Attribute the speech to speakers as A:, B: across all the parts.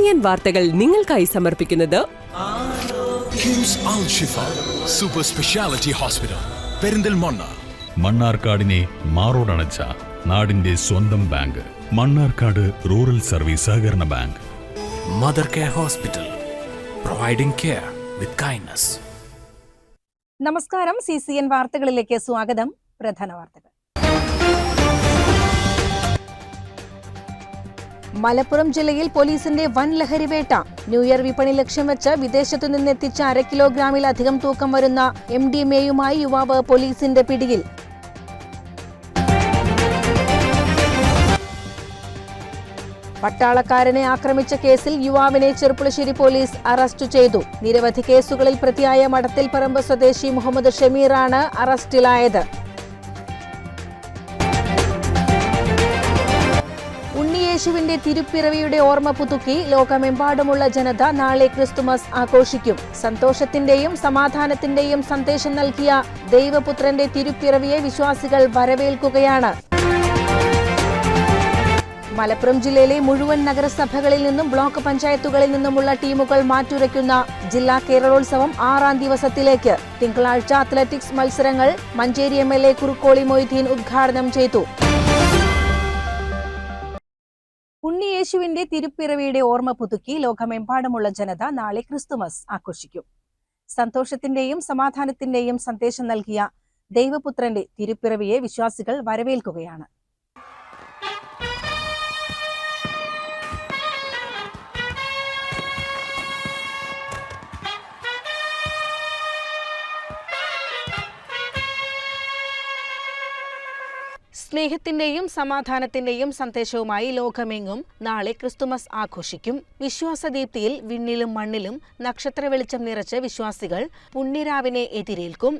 A: CCN വാർത്തകൾ നിങ്ങൾക്കായി സമർപ്പിക്കുന്നത്
B: കിംസ് അൽ ഷിഫ സൂപ്പർ സ്പെഷ്യാലിറ്റി ഹോസ്പിറ്റൽ പെരിന്തൽമണ്ണ.
C: മണ്ണാർക്കാടിനെ മാറോടണച്ച നാടിന്റെ സ്വന്തം ബാങ്ക് മണ്ണാർക്കാട് റൂറൽ സർവീസ് സഹകരണ bank.
B: Mother care hospital, providing care with kindness.
D: നമസ്കാരം. CCN വാർത്തകളിലേക്ക് സ്വാഗതം. പ്രധാന വാർത്തകൾ. മലപ്പുറം ജില്ലയിൽ പോലീസിന്റെ വൻ ലഹരിവേട്ട. ന്യൂ ഇയർ വിപണി ലക്ഷ്യം വെച്ച് വിദേശത്തു നിന്നെത്തിച്ച 1/2 കിലോഗ്രാമിലധികം തൂക്കം വരുന്ന MDMAയുമായി യുവാവ് പോലീസിന്റെ പിടിയിൽ. പട്ടാളക്കാരനെ ആക്രമിച്ച കേസിൽ യുവാവിനെ ചെർപ്പുളശ്ശേരി പോലീസ് അറസ്റ്റ് ചെയ്തു. നിരവധി കേസുകളിൽ പ്രതിയായ മടത്തിൽപ്പറമ്പ് സ്വദേശി മുഹമ്മദ് ഷമീറാണ് അറസ്റ്റിലായത്. ഉണ്ണിയേശുവിന്റെ തിരുപ്പിറവിയുടെ ഓർമ്മ പുതുക്കി ലോകമെമ്പാടുമുള്ള ജനത നാളെ ക്രിസ്തുമസ് ആഘോഷിക്കും. സന്തോഷത്തിന്റെയും സമാധാനത്തിന്റെയും സന്ദേശം നൽകിയ ദൈവപുത്രന്റെ തിരുപ്പിറവിയെ വിശ്വാസികൾ വരവേൽക്കുകയാണ്. മലപ്പുറം ജില്ലയിലെ മുഴുവൻ നഗരസഭകളിൽ നിന്നും ബ്ലോക്ക് പഞ്ചായത്തുകളിൽ നിന്നുമുള്ള ടീമുകൾ മാറ്റുരയ്ക്കുന്ന ജില്ലാ കേരളോത്സവം 6ാം ദിവസത്തിലേക്ക്. തിങ്കളാഴ്ച അത്ലറ്റിക്സ് മത്സരങ്ങൾ മഞ്ചേരി MLA കുറുക്കോളി മൊയ്തീൻ ഉദ്ഘാടനം ചെയ്തു. ഉണ്ണിയേശുവിന്റെ തിരുപ്പിറവിയുടെ ഓർമ്മ പുതുക്കി ലോകമെമ്പാടുമുള്ള ജനത നാളെ ക്രിസ്തുമസ് ആഘോഷിക്കും. സന്തോഷത്തിന്റെയും സമാധാനത്തിന്റെയും സന്ദേശം നൽകിയ ദൈവപുത്രന്റെ തിരുപ്പിറവിയെ വിശ്വാസികൾ വരവേൽക്കുകയാണ്. സ്നേഹത്തിന്റെയും സമാധാനത്തിന്റെയും സന്ദേശവുമായി ലോകമെങ്ങും നാളെ ക്രിസ്തുമസ് ആഘോഷിക്കും. വിശ്വാസദീപ്തിയിൽ വിണ്ണിലും മണ്ണിലും നക്ഷത്ര വെളിച്ചം നിറച്ച് വിശ്വാസികൾ പുണ്യരാവിനെ എതിരേൽക്കും.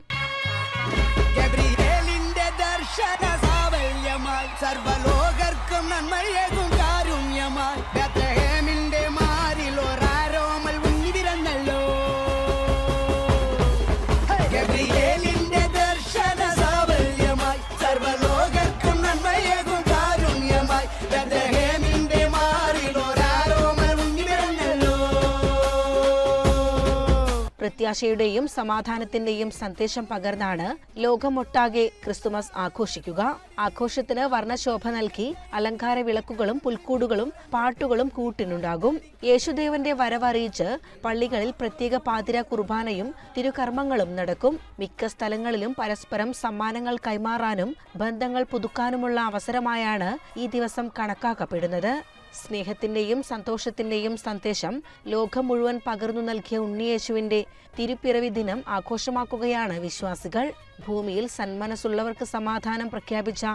D: പ്രത്യാശയുടെയും സമാധാനത്തിന്റെയും സന്ദേശം പകർന്നാണ് ലോകമൊട്ടാകെ ക്രിസ്തുമസ് ആഘോഷിക്കുക. ആഘോഷത്തിന് വർണ്ണശോഭ നൽകി അലങ്കാര വിളക്കുകളും പുൽക്കൂടുകളും പാട്ടുകളും കൂട്ടിനുണ്ടാകും. യേശുദേവന്റെ വരവറിയിച്ച് പള്ളികളിൽ പ്രത്യേക പാതിര കുർബാനയും തിരുകർമ്മങ്ങളും നടക്കും. മിക്ക സ്ഥലങ്ങളിലും പരസ്പരം സമ്മാനങ്ങൾ കൈമാറാനും ബന്ധങ്ങൾ പുതുക്കാനുമുള്ള അവസരമായാണ് ഈ ദിവസം കണക്കാക്കപ്പെടുന്നത്. സ്നേഹത്തിന്റെയും സന്തോഷത്തിന്റെയും സന്ദേശം ലോകം മുഴുവൻ പകർന്നു നൽകിയ ഉണ്ണിയേശുവിന്റെ തിരുപ്പിറവി ദിനം ആഘോഷമാക്കുകയാണ് വിശ്വാസികൾ. ഭൂമിയിൽ സന്മനസ്സുള്ളവർക്ക് സമാധാനം പ്രഖ്യാപിച്ച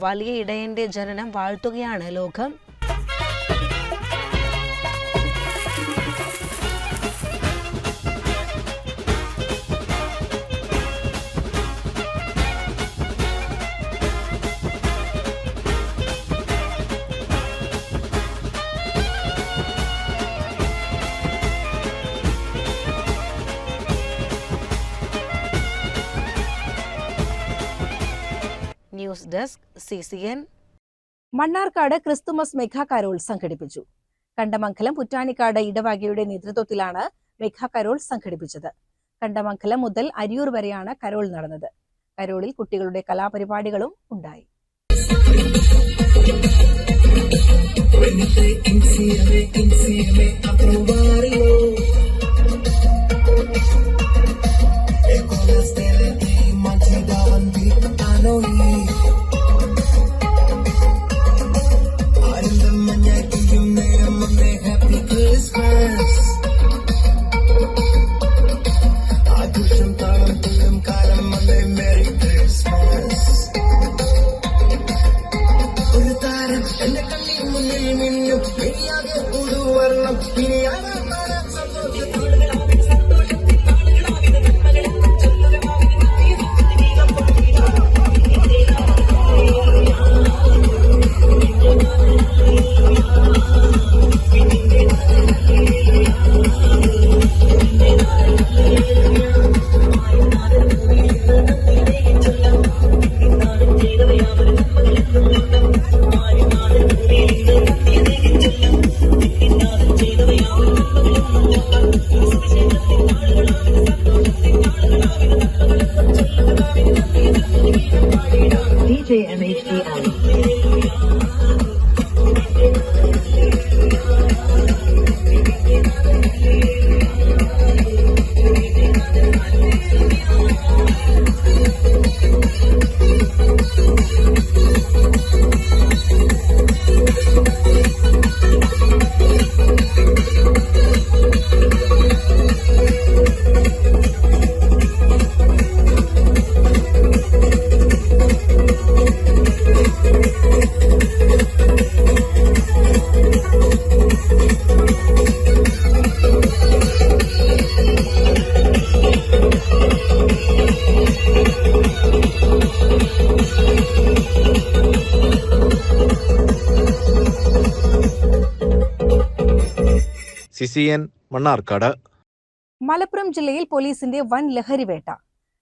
D: വലിയ ഇടയന്റെ ജനനം വാഴ്ത്തുകയാണ് ലോകം. News desk CCN. Mannarkkad Christmas mega Carol സംഘടിപ്പിച്ചു. കണ്ടമംഗലം പുറ്റാനിക്കാട് ഇടവകയുടെ നേതൃത്വത്തിലാണ് മെഗാ കരോൾ സംഘടിപ്പിച്ചത്. കണ്ടമംഗലം മുതൽ അരിയൂർ വരെയാണ് കരോൾ നടന്നത്. കരോളിൽ കുട്ടികളുടെ കലാപരിപാടികളും ഉണ്ടായി.
E: എന്റെ കണ്ണിൽ മുന്നിൽ മിന്നും ഇനിയാകെ പുതുവർണ്ണം ഇനിയാകെ CCN മണ്ണാർക്കാട്.
D: മലപ്പുറം ജില്ലയിൽ പോലീസിന്റെ വൻ ലഹരിവേട്ട.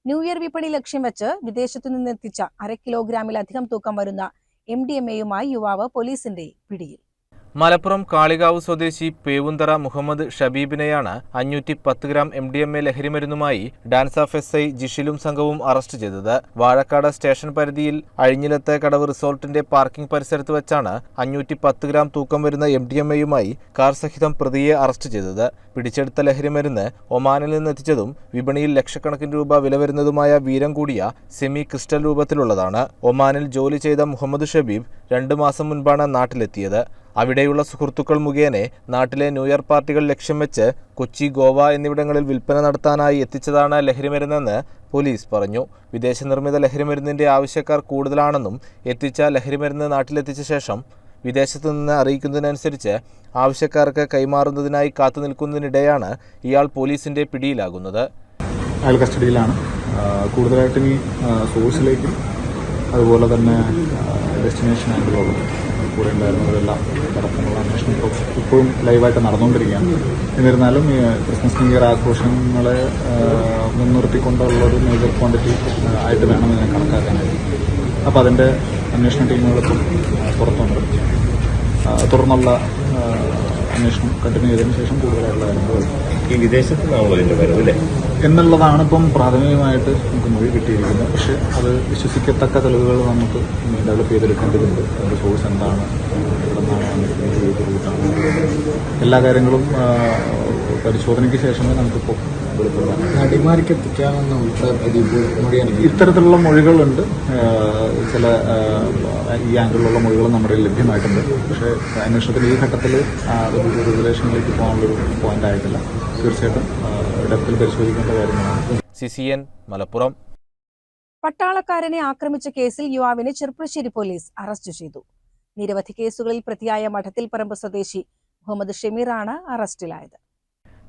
D: ന്യൂ ഇയർ വിപണി ലക്ഷ്യം വെച്ച് വിദേശത്തു നിന്നെത്തിച്ച 1/2 കിലോഗ്രാമിലധികം തൂക്കം വരുന്ന MDMA-യുമായി യുവാവ് പോലീസിന്റെ പിടിയിൽ.
F: മലപ്പുറം കാളികാവ് സ്വദേശി പേവുന്തറ മുഹമ്മദ് ഷബീബിനെയാണ് 510 ഗ്രാം MDMA ലഹരിമരുന്നുമായി ഡാൻസ് ഓഫ് SI ജിഷിലും സംഘവും അറസ്റ്റ് ചെയ്തത്. വാഴക്കാട് സ്റ്റേഷൻ പരിധിയിൽ അഴിഞ്ഞിലത്തെ കടവ് റിസോർട്ടിന്റെ പാർക്കിംഗ് പരിസരത്ത് വെച്ചാണ് 510 ഗ്രാം തൂക്കം വരുന്ന MDMA-യുമായി കാർ സഹിതം പ്രതിയെ അറസ്റ്റ് ചെയ്തത്. പിടിച്ചെടുത്ത ലഹരിമരുന്ന് ഒമാനിൽ നിന്നെത്തിച്ചതും വിപണിയിൽ ലക്ഷക്കണക്കിന് രൂപ വില വരുന്നതുമായ വീരം കൂടിയ സെമി ക്രിസ്റ്റൽ രൂപത്തിലുള്ളതാണ്. ഒമാനിൽ ജോലി ചെയ്ത മുഹമ്മദ് ഷബീബ് 2 മാസം മുൻപാണ് നാട്ടിലെത്തിയത്. അവിടെയുള്ള സുഹൃത്തുക്കൾ മുഖേന നാട്ടിലെ ന്യൂ ഇയർ പാർട്ടികൾ ലക്ഷ്യം വെച്ച് കൊച്ചി, ഗോവ എന്നിവിടങ്ങളിൽ വിൽപ്പന നടത്താനായി എത്തിച്ചതാണ് ലഹരിമരുന്നെന്ന് പോലീസ് പറഞ്ഞു. വിദേശ നിർമ്മിത ലഹരിമരുന്നിന്റെ ആവശ്യക്കാർ കൂടുതലാണെന്നും എത്തിച്ച ലഹരിമരുന്ന് നാട്ടിലെത്തിച്ച ശേഷം വിദേശത്തു നിന്ന് അറിയിക്കുന്നതിനനുസരിച്ച് ആവശ്യക്കാർക്ക് കൈമാറുന്നതിനായി കാത്തുനിൽക്കുന്നതിനിടെയാണ് ഇയാൾ പോലീസിന്റെ പിടിയിലാകുന്നത്.
G: അയാൾ കസ്റ്റഡിയിലാണ്. കൂടുതലായിട്ടും ഈ സോഴ്സിലേക്കും അതുപോലെ തന്നെ ഡെസ്റ്റിനേഷൻ ആയിട്ടുള്ള കൂടെ ഉണ്ടായിരുന്നവരെല്ലാം നടത്തുന്നുള്ള അന്വേഷണം ഇപ്പോഴും ലൈവായിട്ട് നടന്നുകൊണ്ടിരിക്കുകയാണ്. എന്നിരുന്നാലും ഈ ക്രിസ്മസ് ന്യൂ ഇയർ ആഘോഷങ്ങളെ മുൻനിർത്തിക്കൊണ്ടുള്ളൊരു മേജർ ക്വാണ്ടിറ്റി ആയിട്ട് വേണം ഇതിനെ കണക്കാക്കാനായിട്ട്. അപ്പോൾ അതിൻ്റെ അന്വേഷണ ടീമുകൾക്കും പുറത്തുണ്ട്. തുടർന്നുള്ള അന്വേഷണം കണ്ടിന്യൂ ചെയ്തതിനു ശേഷം കൂടുതലായിട്ടുള്ള കാര്യങ്ങൾ
H: ഈ വിദേശത്ത് നിന്നാണല്ലോ ഇതിൻ്റെ വരവില്ലേ
G: എന്നുള്ളതാണ് ഇപ്പം പ്രാഥമികമായിട്ട് നമുക്ക് മൊഴി കിട്ടിയിരിക്കുന്നത്. പക്ഷേ അത് വിശ്വസിക്കത്തക്ക തെളിവുകൾ നമുക്ക് ഡെവലപ്പ് ചെയ്തെടുക്കേണ്ടതുണ്ട്. അതിൻ്റെ സോഴ്സ് എന്താണ്, എവിടെ നിന്നാണ് വന്നിരിക്കുന്നത്, ഏത് റൂട്ടാണ്, എല്ലാ കാര്യങ്ങളും പരിശോധനയ്ക്ക് ശേഷമേ നമുക്കിപ്പോൾ
I: നടിമാർക്ക് എത്തിക്കാമെന്ന്
G: ഇത്തരത്തിലുള്ള മൊഴികളുണ്ട്. ചില ഈ ആംഗിളിലുള്ള മൊഴികൾ നമ്മുടെ ലഭ്യമായിട്ടുണ്ട്. പക്ഷേ അന്വേഷണത്തിൽ ഈ ഘട്ടത്തിൽ ഒരു റിവലേഷനിലേക്ക് പോകാനുള്ളൊരു പോയിന്റ് ആയിട്ടില്ല. തീർച്ചയായിട്ടും ഡെപ്തിൽ പരിശോധിക്കേണ്ട കാര്യങ്ങളാണ്.
F: CCN മലപ്പുറം.
D: പട്ടാളക്കാരനെ ആക്രമിച്ച കേസിൽ യുവാവിനെ ചെർപ്പുളശ്ശേരി പോലീസ് അറസ്റ്റ് ചെയ്തു. നിരവധി കേസുകളിൽ പ്രതിയായ മഠത്തിൽപ്പറമ്പ് സ്വദേശി മുഹമ്മദ് ഷമീറാണ് അറസ്റ്റിലായത്.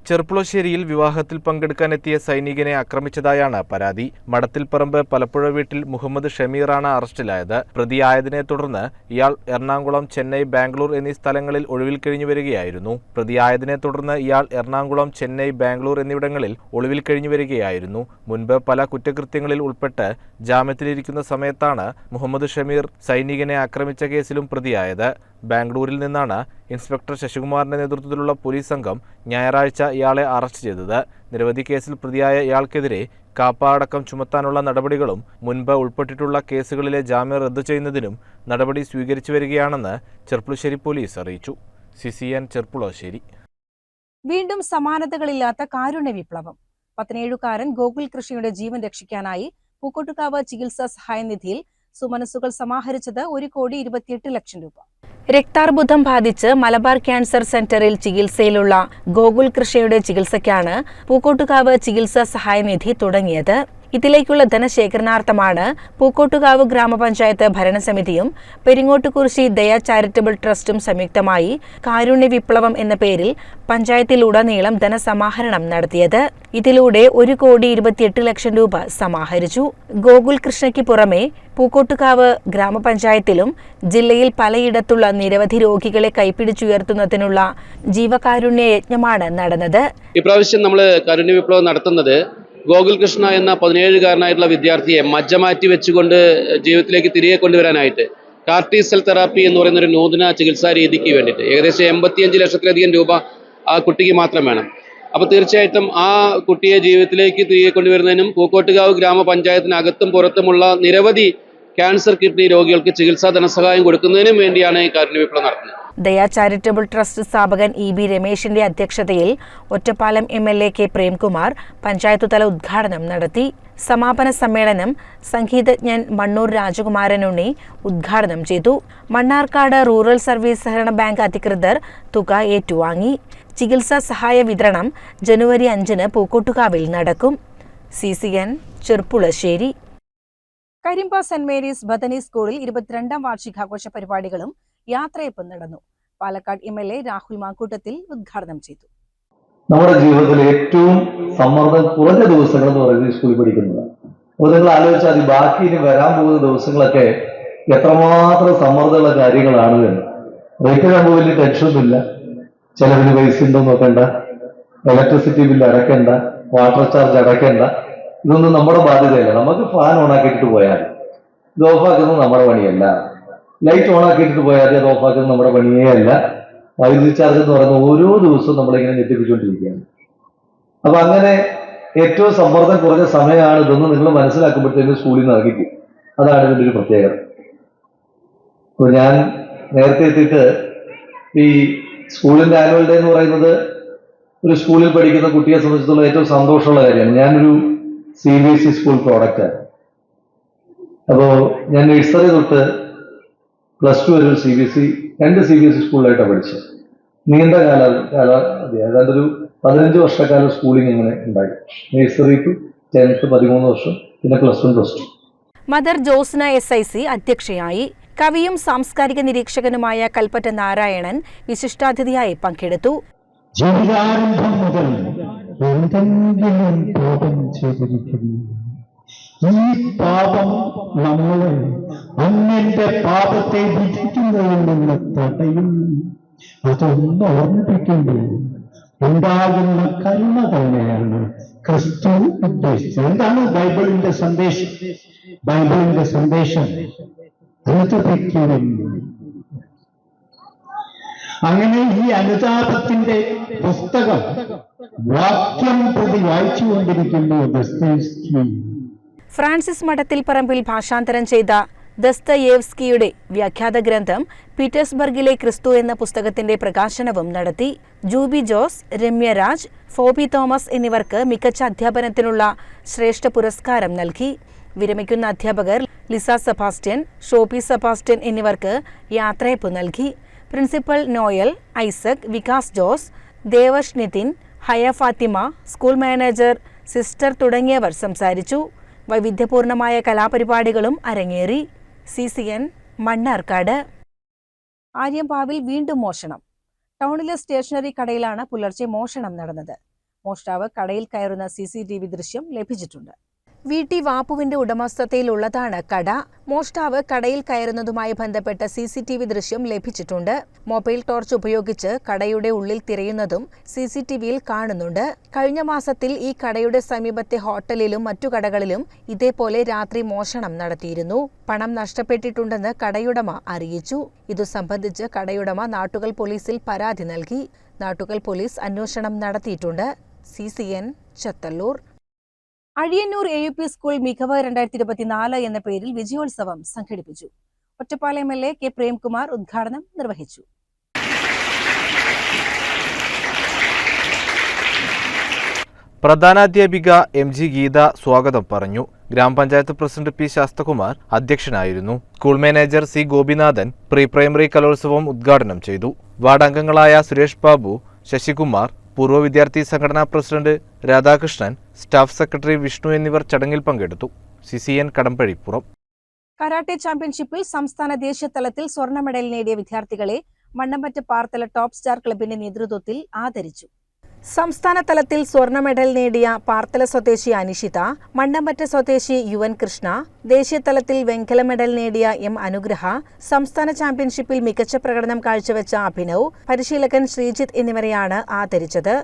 F: ചെർപ്പുളശ്ശേരിയിൽ വിവാഹത്തിൽ പങ്കെടുക്കാനെത്തിയ സൈനികനെ ആക്രമിച്ചതായാണ് പരാതി. മഠത്തിൽപ്പറമ്പ് പലപ്പുഴ വീട്ടിൽ മുഹമ്മദ് ഷമീറാണ് അറസ്റ്റിലായത്. പ്രതിയായതിനെ തുടർന്ന് ഇയാൾ എറണാകുളം, ചെന്നൈ, ബാംഗ്ലൂർ എന്നീ സ്ഥലങ്ങളിൽ ഒളിവിൽ കഴിഞ്ഞു വരികയായിരുന്നു. പ്രതിയായതിനെ തുടർന്ന് ഇയാൾ എറണാകുളം, ചെന്നൈ, ബാംഗ്ലൂർ എന്നിവിടങ്ങളിൽ ഒളിവിൽ കഴിഞ്ഞു വരികയായിരുന്നു. മുൻപ് പല കുറ്റകൃത്യങ്ങളിൽ ഉൾപ്പെട്ട് ജാമ്യത്തിലിരിക്കുന്ന സമയത്താണ് മുഹമ്മദ് ഷമീർ സൈനികനെ ആക്രമിച്ച കേസിലും പ്രതിയായത്. ബാംഗ്ലൂരിൽ നിന്നാണ് ഇൻസ്പെക്ടർ ശശികുമാറിന്റെ നേതൃത്വത്തിലുള്ള പോലീസ് സംഘം ഞായറാഴ്ച ഇയാളെ അറസ്റ്റ് ചെയ്തത്. നിരവധി കേസിൽ പ്രതിയായ ഇയാൾക്കെതിരെ കാപ്പ അടക്കം ചുമത്താനുള്ള നടപടികളും മുൻപ് ഉൾപ്പെട്ടിട്ടുള്ള കേസുകളിലെ ജാമ്യം റദ്ദു ചെയ്യുന്നതിനും നടപടി സ്വീകരിച്ചു വരികയാണെന്ന് ചെർപ്പുളശ്ശേരി പോലീസ് അറിയിച്ചു. CCN ചെർപ്പുളശ്ശേരി.
D: വീണ്ടും സമാനതകളില്ലാത്ത കാരുണ്യ വിപ്ലവം. 17-കാരൻ ഗോകുൽ കൃഷ്ണയുടെ ജീവൻ രക്ഷിക്കാനായി പൂക്കോട്ടുകാവ് ചികിത്സാ സഹായ നിധിയിൽ സുമനസ്സുകൾ സമാഹരിച്ചത് 1,28,00,000 രൂപ. രക്താർബുദം ബാധിച്ച് മലബാർ ക്യാൻസർ സെന്ററിൽ ചികിത്സയിലുള്ള ഗോകുൽ കൃഷ്ണയുടെ ചികിത്സയ്ക്കാണ് പൂക്കോട്ടുകാവ് ചികിത്സാ സഹായനിധി തുടങ്ങിയത്. ഇതിലേക്കുള്ള ധനശേഖരണാർത്ഥമാണ് പൂക്കോട്ടുകാവ് ഗ്രാമപഞ്ചായത്ത് ഭരണസമിതിയും പെരിങ്ങോട്ടുകുറിശി ദയ ചാരിറ്റബിൾ ട്രസ്റ്റും സംയുക്തമായി കാരുണ്യ വിപ്ലവം എന്ന പേരിൽ പഞ്ചായത്തിലുടനീളം ധനസമാഹരണം നടത്തിയത്. ഇതിലൂടെ 1,28,00,000 രൂപ സമാഹരിച്ചു. ഗോകുൽ കൃഷ്ണയ്ക്ക് പുറമെ പൂക്കോട്ടുകാവ് ഗ്രാമപഞ്ചായത്തിലും ജില്ലയിൽ പലയിടത്തുള്ള നിരവധി രോഗികളെ കൈപ്പിടിച്ചുയർത്തുന്നതിനുള്ള ജീവകാരുണ്യ യജ്ഞമാണ് നടന്നത്.
J: ഇപ്രാവശ്യം നമ്മൾ കാരുണ്യ വിപ്ലവം നടത്തുന്നത് ഗോകുൽ കൃഷ്ണ എന്ന 17-കാരനായിട്ടുള്ള വിദ്യാർത്ഥിയെ മജ്ജ മാറ്റി വെച്ചുകൊണ്ട് ജീവിതത്തിലേക്ക് തിരികെ കൊണ്ടുവരാനായിട്ട് കാർട്ടി സെൽ തെറാപ്പി എന്ന് പറയുന്ന ഒരു നൂതന ചികിത്സാ രീതിക്ക് വേണ്ടിയിട്ട് ഏകദേശം 85 ലക്ഷത്തിലധികം രൂപ ആ കുട്ടിക്ക് മാത്രം വേണം. അപ്പോൾ തീർച്ചയായിട്ടും ആ കുട്ടിയെ ജീവിതത്തിലേക്ക് തിരികെ കൊണ്ടുവരുന്നതിനും പൂക്കോട്ടുകാവ് ഗ്രാമപഞ്ചായത്തിനകത്തും പുറത്തുമുള്ള നിരവധി ക്യാൻസർ കിഡ്നി രോഗികൾക്ക് ചികിത്സാ ധനസഹായം കൊടുക്കുന്നതിനും വേണ്ടിയാണ് ഈ കാരുണ്യ വിപ്ലവം നടത്തുന്നത്.
D: ദയ ചാരിറ്റബിൾ ട്രസ്റ്റ് സ്ഥാപകൻ EB രമേശിന്റെ അധ്യക്ഷതയിൽ ഒറ്റപ്പാലം MLA K പ്രേംകുമാർ പഞ്ചായത്ത് തല ഉദ്ഘാടനം നടത്തി. സമാപന സമ്മേളനം സംഗീതജ്ഞൻ മണ്ണൂർ രാജകുമാരനുണ്ണി ഉദ്ഘാടനം ചെയ്തു. മണ്ണാർക്കാട് റൂറൽ സർവീസ് സഹകരണ ബാങ്ക് അധികൃതർ തുക ഏറ്റുവാങ്ങി. ചികിത്സാ സഹായ വിതരണം ജനുവരി 5-ന് പൂക്കോട്ടുകാവിൽ നടക്കും. CCN Cherpulassery. Karimba saint Mary's Bethany സ്കൂളിൽ 22ാം വാർഷികാഘോഷ പരിപാടികളും യാത്രയപ്പും നടന്നു. പാലക്കാട് MLA രാഹുൽ മാക്കൂട്ടത്തിൽ ഉദ്ഘാടനം ചെയ്തു.
K: നമ്മുടെ ജീവിതത്തിൽ ഏറ്റവും സമ്മർദ്ദം കുറഞ്ഞ ദിവസങ്ങൾ എന്ന് പറയുന്നത് സ്കൂളിൽ പഠിക്കുന്നതാണ്. അപ്പോൾ നിങ്ങൾ ആലോചിച്ചാൽ ബാക്കി ഇനി വരാൻ പോകുന്ന ദിവസങ്ങളൊക്കെ എത്രമാത്രം സമ്മർദ്ദമുള്ള കാര്യങ്ങളാണ് എന്ന്. റേറ്റ് നമുക്ക് വലിയ ടെൻഷനൊന്നുമില്ല. ചെലവിന് പൈസ ഉണ്ടോ നോക്കണ്ട, ഇലക്ട്രിസിറ്റി ബില്ല് അടയ്ക്കണ്ട, വാട്ടർ ചാർജ് അടയ്ക്കണ്ട. ഇതൊന്നും നമ്മുടെ ബാധ്യതയല്ല. നമുക്ക് ഫാൻ ഓണാക്കിയിട്ട് പോയാൽ ഇത് ഓഫാക്കുന്നത് നമ്മുടെ പണിയല്ല. ലൈറ്റ് ഓണാക്കിയിട്ട് പോയാൽ അത് ഓഫാക്കുന്നത് നമ്മുടെ പണിയേ അല്ല. വൈദ്യുതി ചാർജ് എന്ന് പറയുന്നത് ഓരോ ദിവസവും നമ്മളിങ്ങനെ ഞെട്ടിപ്പിച്ചുകൊണ്ടിരിക്കുകയാണ്. അപ്പൊ അങ്ങനെ ഏറ്റവും സമ്മർദ്ദം കുറഞ്ഞ സമയമാണ് ഇതൊന്നും നിങ്ങൾ മനസ്സിലാക്കുമ്പോഴത്തേക്കും സ്കൂളിൽ നിന്ന് ഇറങ്ങിക്കും. അതാണ് ഇതിൻ്റെ ഒരു പ്രത്യേകത. അപ്പോൾ ഞാൻ നേരത്തെ എത്തിയിട്ട് ഈ സ്കൂളിൻ്റെ ആനുവൽ ഡേ എന്ന് പറയുന്നത് ഒരു സ്കൂളിൽ പഠിക്കുന്ന കുട്ടിയെ സംബന്ധിച്ചിടത്തോളം ഏറ്റവും സന്തോഷമുള്ള കാര്യമാണ്. ഞാനൊരു CBSE സ്കൂൾ പ്രോഡക്റ്റാണ്. അപ്പോൾ ഞാൻ നഴ്സറി തൊട്ട് +2 വരെ ഒരു രണ്ട് CBSE സ്കൂളിലായിട്ടാണ് പഠിച്ചത്. നീണ്ട കാലാവധി, ഏതാണ്ട് ഒരു 15 വർഷക്കാലം സ്കൂളിംഗ് ഇങ്ങനെ ഉണ്ടായി. നഴ്സറി ടു 10th 13 വർഷം, പിന്നെ +1 +2.
D: മദർ ജോസ്ന SIC അധ്യക്ഷയായി. കവിയും സാംസ്കാരിക നിരീക്ഷകനുമായ കൽപ്പറ്റ നാരായണൻ വിശിഷ്ടാതിഥിയായി പങ്കെടുത്തു.
I: ജീവിതാരംഭം മുതൽ എന്തെങ്കിലും പാപം ചെയ്തിരിക്കുന്നു. ഈ പാപം നമ്മളെ അന്യന്റെ പാപത്തെ വിധിക്കുന്നതിൽ നിന്ന് തടയും. അതൊന്ന് ഓർമ്മിപ്പിക്കുമ്പോൾ ഉണ്ടാകുന്ന കരുണ തന്നെയാണ് ക്രിസ്തു ഉദ്ദേശിച്ചത്. എന്താണ് ബൈബിളിന്റെ സന്ദേശം? ബൈബിളിന്റെ സന്ദേശം അനുതപിക്കുവിൻ. അങ്ങനെ ഈ അനുതാപത്തിന്റെ പുസ്തകം വാക്യം പ്രതി വായിച്ചുകൊണ്ടിരിക്കുന്നു ദസ്തയേവ്സ്കി.
D: ഫ്രാൻസിസ് മഠത്തിൽ പറമ്പിൽ ഭാഷാന്തരം ചെയ്ത ദസ്തയേവ്സ്കിയുടെ വ്യാഖ്യാത ഗ്രന്ഥം പീറ്റേഴ്സ്ബർഗിലെ ക്രിസ്തു എന്ന പുസ്തകത്തിന്റെ പ്രകാശനവും നടത്തി. ജൂബി ജോസ്, രമ്യ രാജ്, ഫോബി തോമസ് എന്നിവർക്ക് മികച്ച അധ്യാപനത്തിനുള്ള ശ്രേഷ്ഠ പുരസ്കാരം നൽകി. വിരമിക്കുന്ന അധ്യാപകർ ലിസ സെബാസ്റ്റ്യൻ, ഷോപ്പി സെബാസ്റ്റ്യൻ എന്നിവർക്ക് യാത്രയപ്പ് നൽകി. പ്രിൻസിപ്പൽ നോയൽ, ഐസക്, വികാസ് ജോസ്, ദേവർഷ് നിതിൻ, ഹയ ഫാത്തിമ, സ്കൂൾ മാനേജർ സിസ്റ്റർ തുടങ്ങിയവർ സംസാരിച്ചു. വൈവിധ്യപൂർണമായ കലാപരിപാടികളും അരങ്ങേറി. CCN മണ്ണാർക്കാട്. ആര്യമ്പാവിൽ വീണ്ടും മോഷണം. ടൗണിലെ സ്റ്റേഷനറി കടയിലാണ് പുലർച്ചെ മോഷണം നടന്നത്. മോഷ്ടാവ് കടയിൽ കയറുന്ന CCTV ദൃശ്യം ലഭിച്ചിട്ടുണ്ട്. VT വാപ്പുവിന്റെ ഉടമസ്ഥതയിലുള്ളതാണ് കട. മോഷ്ടാവ് കടയിൽ കയറുന്നതുമായി ബന്ധപ്പെട്ട CCTV ദൃശ്യം ലഭിച്ചിട്ടുണ്ട്. മൊബൈൽ ടോർച്ച് ഉപയോഗിച്ച് കടയുടെ ഉള്ളിൽ തിരയുന്നതും CCTVയിൽ കാണുന്നുണ്ട്. കഴിഞ്ഞ മാസത്തിൽ ഈ കടയുടെ സമീപത്തെ ഹോട്ടലിലും മറ്റു കടകളിലും ഇതേപോലെ രാത്രി മോഷണം നടത്തിയിരുന്നു. പണം നഷ്ടപ്പെട്ടിട്ടുണ്ടെന്ന് കടയുടമ അറിയിച്ചു. ഇതു സംബന്ധിച്ച് കടയുടമ നാട്ടുകൽ പോലീസിൽ പരാതി നൽകി. നാട്ടുകൽ പോലീസ് അന്വേഷണം നടത്തിയിട്ടുണ്ട്. CCN ചത്തല്ലൂർ. അഴിയന്നൂർ AUP സ്കൂൾ മികവ് 2024 എന്ന പേരിൽ വിജയോത്സവം സംഘടിപ്പിച്ചു. ഒറ്റപ്പാലം MLA K പ്രേംകുമാർ ഉദ്ഘാടനം നിർവഹിച്ചു.
F: പ്രധാനാധ്യാപിക MG ഗീത സ്വാഗതം പറഞ്ഞു. ഗ്രാമപഞ്ചായത്ത് പ്രസിഡന്റ് P ശാസ്തകുമാർ അധ്യക്ഷനായിരുന്നു. School manager C Gopinathan pre primary കലോത്സവം ഉദ്ഘാടനം ചെയ്തു. വാർഡ് അംഗങ്ങളായ സുരേഷ് ബാബു, ശശികുമാർ, പൂർവ്വ വിദ്യാർത്ഥി സംഘടനാ president Radhakrishnan, staff secretary Vishnu എന്നിവർ ചടങ്ങിൽ പങ്കെടുത്തു. CCN കടമ്പഴിപ്പുറം.
D: കരാട്ടെ ചാമ്പ്യൻഷിപ്പിൽ സംസ്ഥാന ദേശീയ തലത്തിൽ സ്വർണ്ണ മെഡൽ നേടിയ വിദ്യാർത്ഥികളെ മണ്ണമ്പറ്റ പാർത്തല ടോപ്പ് സ്റ്റാർ ക്ലബിന്റെ നേതൃത്വത്തിൽ ആദരിച്ചു. സംസ്ഥാന തലത്തിൽ സ്വർണ്ണ മെഡൽ നേടിയ പാർത്തല സ്വദേശി അനിഷിത, മണ്ണമ്പറ്റ സ്വദേശി UN കൃഷ്ണ, ദേശീയ തലത്തിൽ വെങ്കല മെഡൽ നേടിയ M അനുഗ്രഹ, സംസ്ഥാന ചാമ്പ്യൻഷിപ്പിൽ മികച്ച പ്രകടനം കാഴ്ചവെച്ച അഭിനവ്, പരിശീലകൻ ശ്രീജിത്ത് എന്നിവരെയാണ് ആദരിച്ചത്.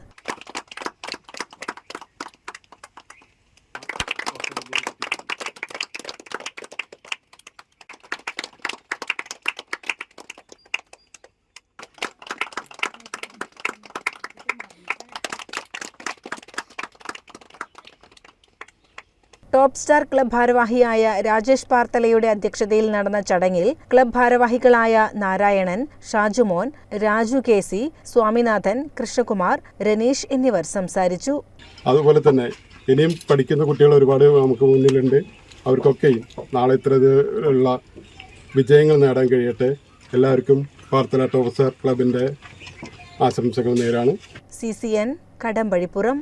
D: ടോപ്പ് സ്റ്റാർ ക്ലബ് ഭാരവാഹിയായ രാജേഷ് പാർത്തലയുടെ അധ്യക്ഷതയിൽ നടന്ന ചടങ്ങിൽ ക്ലബ് ഭാരവാഹികളായ നാരായണൻ, ഷാജുമോൻ, രാജു KC, സ്വാമിനാഥൻ, കൃഷ്ണകുമാർ, രനീഷ് എന്നിവർ സംസാരിച്ചു.
E: അതുപോലെ തന്നെ ഇനിയും പഠിക്കുന്ന കുട്ടികൾ ഒരുപാട് നമുക്ക് മുന്നിലുണ്ട്. അവർക്കൊക്കെയും നാളെ ഇത്തരത്തിലുള്ള വിജയങ്ങൾ നേടാൻ കഴിയട്ടെ. എല്ലാവർക്കും പാർത്തല ടോപ്പ് സ്റ്റാർ ക്ലബിൻ്റെ ആശംസകൾ നേരാണ്.
D: CCN കടമ്പഴിപ്പുറം.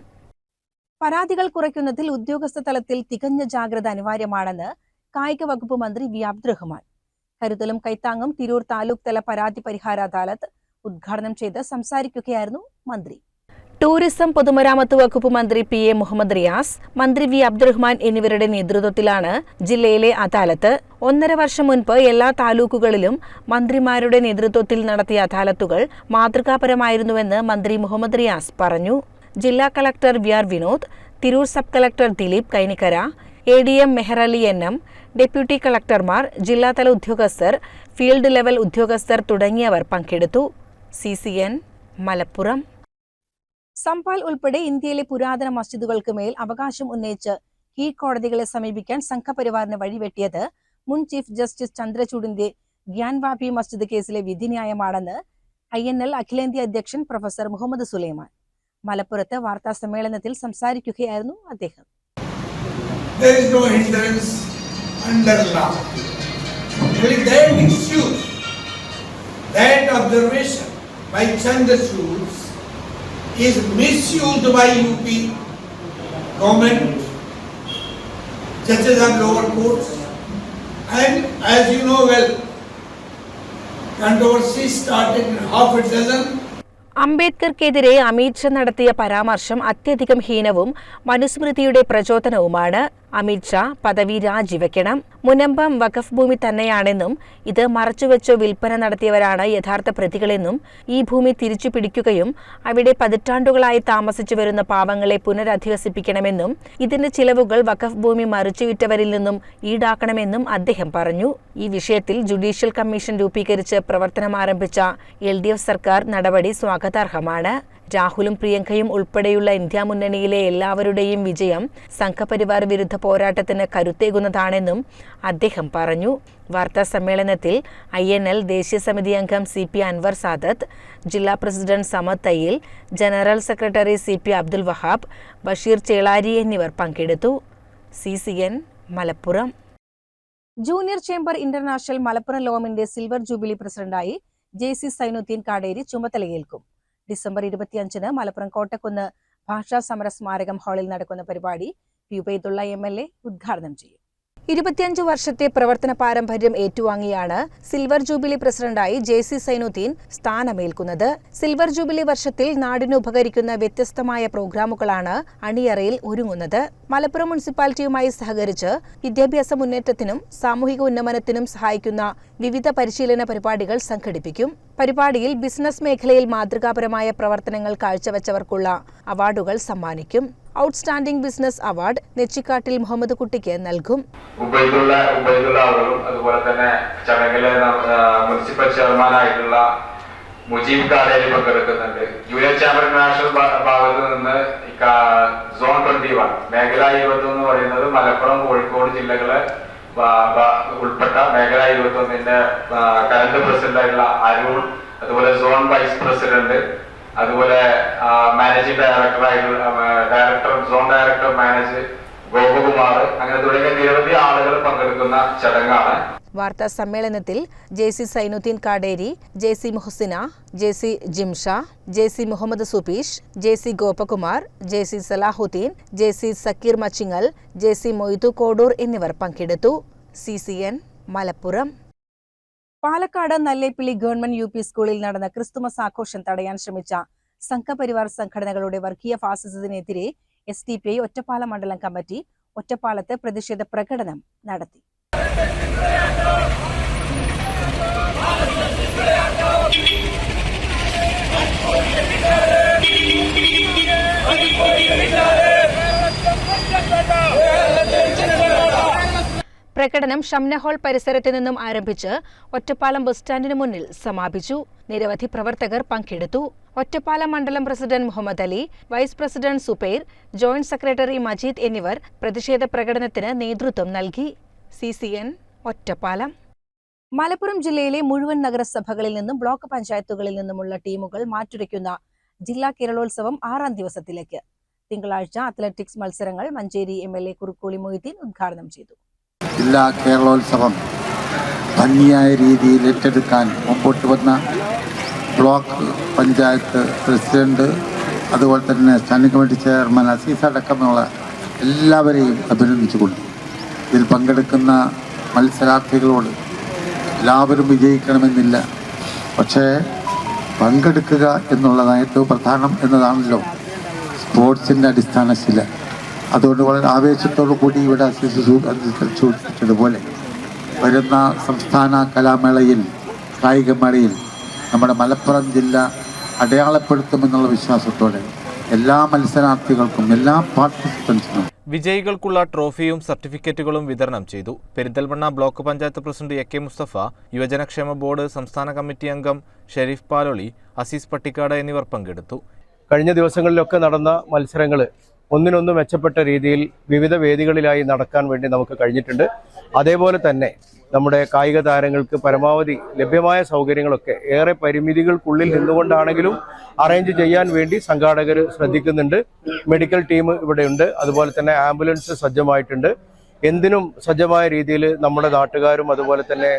D: പരാതികൾ കുറയ്ക്കുന്നതിൽ ഉദ്യോഗസ്ഥ തലത്തിൽ തികഞ്ഞ ജാഗ്രത അനിവാര്യമാണെന്ന് കായിക വകുപ്പ് മന്ത്രി V അബ്ദുറഹ്മാൻ. കരുതലും കൈത്താങ്ങും തിരൂർ താലൂക്ക് തല പരാതി പരിഹാര അദാലത്ത് ഉദ്ഘാടനം ചെയ്ത് സംസാരിക്കുകയായിരുന്നു മന്ത്രി. ടൂറിസം പൊതുമരാമത്ത് വകുപ്പ് മന്ത്രി പി.എ. മുഹമ്മദ് റിയാസ്, മന്ത്രി വി. അബ്ദുറഹ്മാൻ എന്നിവരുടെ നേതൃത്വത്തിലാണ് ജില്ലയിലെ അദാലത്ത്. 1.5 വർഷം മുൻപ് എല്ലാ താലൂക്കുകളിലും മന്ത്രിമാരുടെ നേതൃത്വത്തിൽ നടത്തിയ അദാലത്തുകൾ മാതൃകാപരമായിരുന്നുവെന്ന് മന്ത്രി മുഹമ്മദ് റിയാസ് പറഞ്ഞു. ജില്ലാ collector V. R. Vinod, Tirur sub collector Dileep Kainikkara, ADM Meharali NM, deputy കളക്ടർമാർ, ജില്ലാതല ഉദ്യോഗസ്ഥർ, ഫീൽഡ് ലെവൽ ഉദ്യോഗസ്ഥർ തുടങ്ങിയവർ പങ്കെടുത്തു. CCN മലപ്പുറം. സംപാൽ ഉൾപ്പെടെ ഇന്ത്യയിലെ പുരാതന മസ്ജിദുകൾക്ക് മേൽ അവകാശം ഉന്നയിച്ച് കീഴ്ക്കോടതികളെ സമീപിക്കാൻ സംഘപരിവാറിന് വഴിവെട്ടിയത് മുൻ ചീഫ് ജസ്റ്റിസ് ചന്ദ്രചൂഡിന്റെ ഗ്യാൻവാപി മസ്ജിദ് കേസിലെ വിധിന്യായമാണെന്ന് INL അഖിലേന്ത്യാ അധ്യക്ഷൻ പ്രൊഫസർ മുഹമ്മദ് സുലൈമാൻ. മലപ്പുറത്ത് വാർത്താ സമ്മേളനത്തിൽ സംസാരിക്കുകയായിരുന്നു അദ്ദേഹം.
L: There is no hindrance under law. With that excuse, that observation by Chandrachud is misused by UP government, judges of lower courts, and as you know well, controversy started in half a dozen.
D: അംബേദ്കർക്കെതിരെ Amit Shah നടത്തിയ പരാമർശം അത്യധികം ഹീനവും മനുസ്മൃതിയുടെ പ്രചോദനവുമാണ്. അമിത് ഷാ പദവി രാജിവെക്കണം. മുനമ്പം വഖഫ് ഭൂമി തന്നെയാണെന്നും ഇത് മറച്ചുവെച്ചോ വിൽപ്പന നടത്തിയവരാണ് യഥാർത്ഥ പ്രതികളെന്നും ഈ ഭൂമി തിരിച്ചു പിടിക്കുകയും അവിടെ പതിറ്റാണ്ടുകളായി താമസിച്ചു വരുന്ന പാവങ്ങളെ പുനരധിവസിപ്പിക്കണമെന്നും ഇതിന്റെ ചിലവുകൾ വഖഫ് ഭൂമി മറിച്ചുവിറ്റവരിൽ നിന്നും ഈടാക്കണമെന്നും അദ്ദേഹം പറഞ്ഞു. ഈ വിഷയത്തിൽ ജുഡീഷ്യൽ കമ്മീഷൻ രൂപീകരിച്ച് പ്രവർത്തനം ആരംഭിച്ച LDF സർക്കാർ നടപടി സ്വാഗതാർഹമാണ്. രാഹുലും പ്രിയങ്കയും ഉൾപ്പെടെയുള്ള ഇന്ത്യ മുന്നണിയിലെ എല്ലാവരുടെയും വിജയം സംഘപരിവാർ വിരുദ്ധ പോരാട്ടത്തിന് കരുത്തേകുന്നതാണെന്നും അദ്ദേഹം പറഞ്ഞു. വാർത്താ സമ്മേളനത്തിൽ INL ദേശീയ സമിതി അംഗം CP അൻവർ സാദത്ത്, ജില്ലാ president Samad Thayyil, general secretary CP Abdul Wahab, Basheer Chelari എന്നിവർ പങ്കെടുത്തു. CCN Malappuram. Junior chamber international Malappuram ലോമിന്റെ സിൽവർ ജൂബിലി പ്രസിഡന്റായി JC സൈനുദ്ദീൻ കാടേരി ചുമതലയേൽക്കും. ഡിസംബർ 25-ന് മലപ്പുറം കോട്ടക്കുന്ന് ഭാഷാ സമര സ്മാരകം ഹാളിൽ നടക്കുന്ന പരിപാടി ഉബൈദുള്ള MLA ഉദ്ഘാടനം ചെയ്യും. 25 വർഷത്തെ പ്രവർത്തന പാരമ്പര്യം ഏറ്റുവാങ്ങിയാണ് സിൽവർ ജൂബിലി പ്രസിഡന്റായി JC സൈനുദ്ദീൻ സ്ഥാനമേൽക്കുന്നത്. സിൽവർ ജൂബിലി വർഷത്തിൽ നാടിന് ഉപകരിക്കുന്ന വ്യത്യസ്തമായ പ്രോഗ്രാമുകളാണ് അണിയറയിൽ ഒരുങ്ങുന്നത്. മലപ്പുറം മുനിസിപ്പാലിറ്റിയുമായി സഹകരിച്ച് വിദ്യാഭ്യാസ മുന്നേറ്റത്തിനും സാമൂഹിക ഉന്നമനത്തിനും സഹായിക്കുന്ന വിവിധ പരിശീലന പരിപാടികൾ സംഘടിപ്പിക്കും. പരിപാടിയിൽ ബിസിനസ് മേഖലയിൽ മാതൃകാപരമായ പ്രവർത്തനങ്ങൾ കാഴ്ചവെച്ചവർക്കുള്ള അവാർഡുകൾ സമ്മാനിക്കും. Outstanding business award Nechikattil Muhammad കുട്ടിക്ക് നൽകും.
M: ഉബൈദുള്ള അവരും അതുപോലെ തന്നെ ചടങ്ങിലെ മുനിസിപ്പൽ ചെയർമാനായിട്ടുള്ള മുജീബ് കാടേരി പങ്കെടുക്കുന്നുണ്ട്. ജൂനിയർ ചേംബർ ഇന്റർനാഷണൽ ഭാഗത്ത് നിന്ന് സോൺ 21 മേഖല 21 എന്ന് പറയുന്നത് മലപ്പുറം കോഴിക്കോട് ജില്ലകളെ ഉൾപ്പെട്ട മേഖല 21ന്റെ കറന്റ് പ്രസിഡന്റായിട്ടുള്ള അരുൺ, അതുപോലെ സോൺ വൈസ് പ്രസിഡന്റ്, അതുപോലെ managing director zone director manage Gopakumar, അങ്ങനെ തുടങ്ങിയ നിരവധി ആളുകൾ പങ്കെടുക്കുന്ന ചടങ്ങാണ്.
D: വാർത്താ സമ്മേളനത്തിൽ JC Zainuddin Kaderi, JC Muhasina, JC Jimsha, JC Muhammad Supeesh, JC Gopakumar, JC Salahuddin, JC Zakir Machingal, JC Moidu Kodur എന്നിവർ പങ്കെടുത്തു. CCN Malappuram. Palakkad Nallepilly government UP സ്കൂളിൽ നടന്ന ക്രിസ്തുമസ് ആഘോഷം തടയാൻ ശ്രമിച്ച സംഘപരിവാർ സംഘടനകളുടെ വർഗീയ ഫാസിസത്തിനെതിരെ SDPI ഒറ്റപ്പാലം മണ്ഡലം കമ്മിറ്റി ഒറ്റപ്പാലത്ത് പ്രതിഷേധ പ്രകടനം നടത്തി. പ്രകടനം ഷംന ഹാൾ പരിസരത്ത് നിന്നും ആരംഭിച്ച് ഒറ്റപ്പാലം ബസ് സ്റ്റാൻഡിന് മുന്നിൽ സമാപിച്ചു. നിരവധി പ്രവർത്തകർ പങ്കെടുത്തു. ഒറ്റപ്പാലം മണ്ഡലം president Muhammad Ali, vice president Supair, joint secretary Majeed എന്നിവർ പ്രതിഷേധ പ്രകടനത്തിന് നേതൃത്വം നൽകി. CCN ഒറ്റപ്പാലം. മലപ്പുറം ജില്ലയിലെ മുഴുവൻ നഗരസഭകളിൽ നിന്നും ബ്ലോക്ക് പഞ്ചായത്തുകളിൽ നിന്നുമുള്ള ടീമുകൾ മാറ്റുരയ്ക്കുന്ന ജില്ലാ കേരളോത്സവം 6ാം ദിവസത്തിലേക്ക്. തിങ്കളാഴ്ച അത്ലറ്റിക്സ് മത്സരങ്ങൾ മഞ്ചേരി MLA കുറുക്കോളി മൊയ്തീൻ ഉദ്ഘാടനം ചെയ്തു.
N: ജില്ലാ കേരളോത്സവം ഭംഗിയായ രീതിയിൽ ഏറ്റെടുക്കാൻ മുമ്പോട്ട് വന്ന ബ്ലോക്ക് പഞ്ചായത്ത് പ്രസിഡന്റ്, അതുപോലെ തന്നെ സ്റ്റാൻഡിംഗ് കമ്മിറ്റി ചെയർമാൻ അസീസ് അടക്കമുള്ള എല്ലാവരെയും അഭിനന്ദിച്ചുകൊണ്ട് ഇതിൽ പങ്കെടുക്കുന്ന മത്സരാർത്ഥികളോട് എല്ലാവരും വിജയിക്കണമെന്നില്ല, പക്ഷേ പങ്കെടുക്കുക എന്നുള്ളതാണ് ഏറ്റവും പ്രധാനം എന്നതാണല്ലോ സ്പോർട്സിൻ്റെ അടിസ്ഥാനശില. അതുകൊണ്ട് വളരെ ആവേശത്തോടു കൂടി ഇവിടെ സൂചിപ്പിച്ചതുപോലെ വരുന്ന സംസ്ഥാന കലാമേളയിൽ, കായികമേളയിൽ നമ്മുടെ മലപ്പുറം ജില്ല അടയാളപ്പെടുത്തുമെന്നുള്ള വിശ്വാസത്തോടെ എല്ലാ മത്സരാർത്ഥികൾക്കും, എല്ലാ പാർട്ടിസിപ്പൻസിനും
F: വിജയികൾക്കുള്ള ട്രോഫിയും സർട്ടിഫിക്കറ്റുകളും വിതരണം ചെയ്തു. Perinthalmanna block panchayat president A K Mustafa, യുവജനക്ഷേമ ബോർഡ് സംസ്ഥാന കമ്മിറ്റി അംഗം ഷെരീഫ് പാലോളി, അസീസ് പട്ടിക്കാട് എന്നിവർ പങ്കെടുത്തു.
O: കഴിഞ്ഞ ദിവസങ്ങളിലൊക്കെ നടന്ന മത്സരങ്ങൾ ഒന്നിനൊന്ന് മെച്ചപ്പെട്ട രീതിയിൽ വിവിധ വേദികളിലായി നടക്കാൻ വേണ്ടി നമുക്ക് കഴിഞ്ഞിട്ടുണ്ട്. അതേപോലെ തന്നെ നമ്മുടെ കായിക താരങ്ങൾക്ക് പരമാവധി ലഭ്യമായ സൗകര്യങ്ങളൊക്കെ ഏറെ പരിമിതികൾക്കുള്ളിൽ നിന്നുകൊണ്ടാണെങ്കിലും അറേഞ്ച് ചെയ്യാൻ വേണ്ടി സംഘാടകർ ശ്രദ്ധിക്കുന്നുണ്ട്. മെഡിക്കൽ ടീം ഇവിടെയുണ്ട്, അതുപോലെ തന്നെ ആംബുലൻസ് സജ്ജമായിട്ടുണ്ട്. എന്തിനും സജ്ജമായ രീതിയിൽ നമ്മുടെ നാട്ടുകാരും അതുപോലെ തന്നെ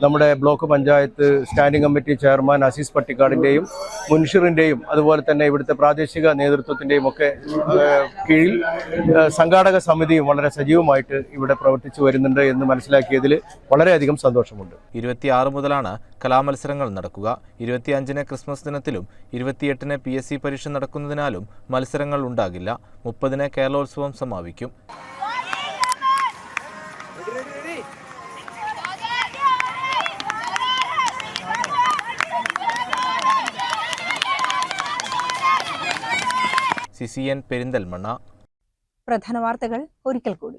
O: നമ്മുടെ block panchayat standing committee chairman Aziz പട്ടിക്കാടിൻ്റെയും മുൻഷിറിൻ്റെയും അതുപോലെ തന്നെ ഇവിടുത്തെ പ്രാദേശിക നേതൃത്വത്തിൻ്റെയും ഒക്കെ കീഴിൽ സംഘാടക സമിതിയും വളരെ സജീവമായിട്ട് ഇവിടെ പ്രവർത്തിച്ചു വരുന്നുണ്ട് എന്ന് മനസ്സിലാക്കിയതിൽ വളരെയധികം സന്തോഷമുണ്ട്.
F: 26 മുതലാണ് കലാമത്സരങ്ങൾ നടക്കുക. 25-ന് ക്രിസ്മസ് ദിനത്തിലും 28-ന് PSC പരീക്ഷ നടക്കുന്നതിനാലും മത്സരങ്ങൾ ഉണ്ടാകില്ല. 30-ന് കേരളോത്സവം സമാപിക്കും. CCN പെരിന്തൽമണ്ണ.
D: പ്രധാന വാർത്തകൾ ഒരിക്കൽ കൂടി.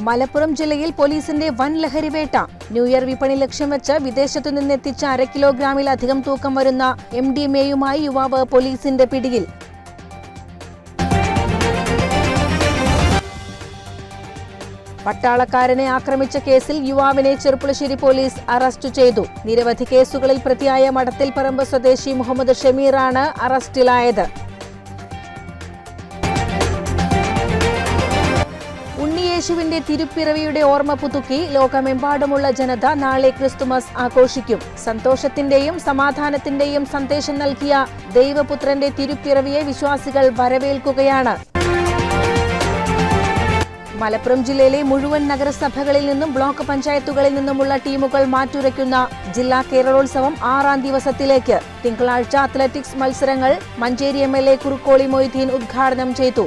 D: മലപ്പുറം ജില്ലയിൽ പോലീസിന്റെ വൻ ലഹരിവേട്ട. ന്യൂ ഇയർ വിപണി ലക്ഷ്യം വെച്ച് വിദേശത്തു നിന്നെത്തിച്ച 1/2 കിലോഗ്രാമിലധികം തൂക്കം വരുന്ന MDMAയുമായി യുവാവ് പോലീസിന്റെ പിടിയിൽ. പട്ടാളക്കാരനെ ആക്രമിച്ച കേസിൽ യുവാവിനെ ചെറുപ്പുളശ്ശേരി പോലീസ് അറസ്റ്റ് ചെയ്തു. നിരവധി കേസുകളിൽ പ്രതിയായ മടത്തിൽപ്പറമ്പ് സ്വദേശി മുഹമ്മദ് ഷമീറാണ് അറസ്റ്റിലായത്. ഉണ്ണിയേശുവിന്റെ തിരുപ്പിറവിയുടെ ഓർമ്മ പുതുക്കി ലോകമെമ്പാടുമുള്ള ജനത നാളെ ക്രിസ്തുമസ് ആഘോഷിക്കും. സന്തോഷത്തിന്റെയും സമാധാനത്തിന്റെയും സന്ദേശം നൽകിയ ദൈവപുത്രന്റെ തിരുപ്പിറവിയെ വിശ്വാസികൾ വരവേൽക്കുകയാണ്. മലപ്പുറം ജില്ലയിലെ മുഴുവൻ നഗരസഭകളിൽ നിന്നും ബ്ലോക്ക് പഞ്ചായത്തുകളിൽ നിന്നുമുള്ള ടീമുകൾ മാറ്റുരയ്ക്കുന്ന ജില്ലാ കേരളോത്സവം 6ാം ദിവസത്തിലേക്ക്. തിങ്കളാഴ്ച അത്ലറ്റിക്സ് മത്സരങ്ങൾ മഞ്ചേരി MLA കുറുക്കോളി മൊയ്തീൻ ഉദ്ഘാടനം ചെയ്തു.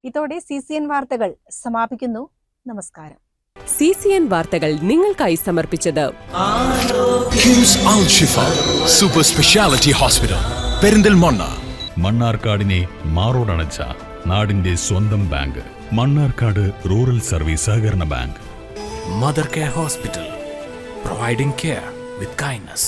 D: ഇതോടെ CCN വാർത്തകൾ സമാപിക്കുന്നു. നമസ്കാരം.
A: CCN വാർത്തകൾ നിങ്ങൾക്കായി സമർപ്പിച്ചത്
B: കിംസ് അൽ ഷിഫ സൂപ്പർ സ്പെഷ്യാലിറ്റി ഹോസ്പിറ്റൽ പെരിന്തൽമണ്ണ.
C: മണ്ണാർക്കാടിനെ മാറോടണച്ച നാടിന്റെ സ്വന്തം ബാങ്ക് മണ്ണാർക്കാട് റൂറൽ സർവീസ് സഹകരണ bank.
B: Mother care hospital, providing care with kindness.